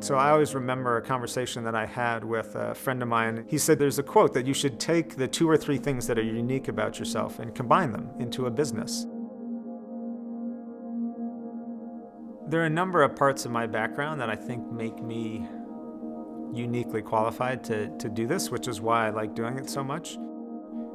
So I always remember a conversation that I had with a friend of mine. He said there's a quote that you should take the 2 or 3 things that are unique about yourself and combine them into a business. There are a number of parts of my background that I think make me uniquely qualified to do this, which is why I like doing it so much.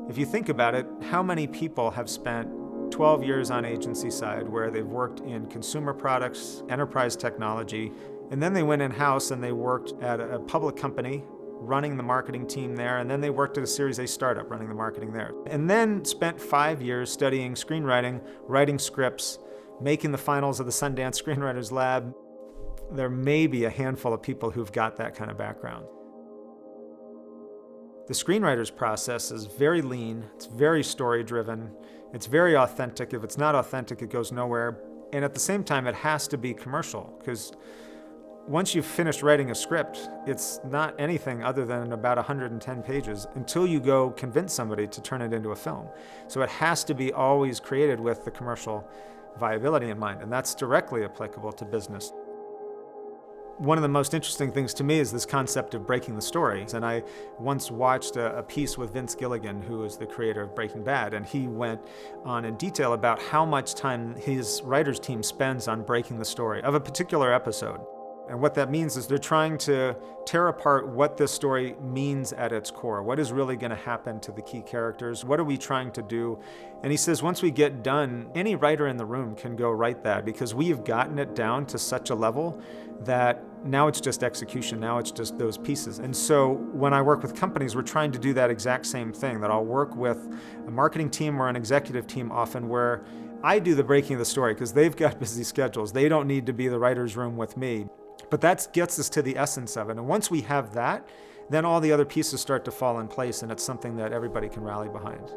If you think about it, how many people have spent 12 years on agency side where they've worked in consumer products, enterprise technology, and then they went in-house and they worked at a public company running the marketing team there, and then they worked at a Series A startup running the marketing there, and then spent 5 years studying screenwriting, writing scripts, making the finals of the Sundance Screenwriters Lab. There may be a handful of people who've got that kind of background. The screenwriter's process is very lean, it's very story-driven, it's very authentic. If it's not authentic, it goes nowhere. And at the same time, it has to be commercial, because once you've finished writing a script, it's not anything other than about 110 pages until you go convince somebody to turn it into a film. So it has to be always created with the commercial viability in mind, and that's directly applicable to business. One of the most interesting things to me is this concept of breaking the story. And I once watched a piece with Vince Gilligan, who is the creator of Breaking Bad, and he went on in detail about how much time his writers team spends on breaking the story of a particular episode. And what that means is they're trying to tear apart what this story means at its core. What is really going to happen to the key characters? What are we trying to do? And he says once we get done, any writer in the room can go write that, because we have gotten it down to such a level that now it's just execution. Now it's just those pieces. And so when I work with companies, we're trying to do that exact same thing, that I'll work with a marketing team or an executive team often where I do the breaking of the story because they've got busy schedules. They don't need to be the writer's room with me. But that gets us to the essence of it. And once we have that, then all the other pieces start to fall in place, and it's something that everybody can rally behind.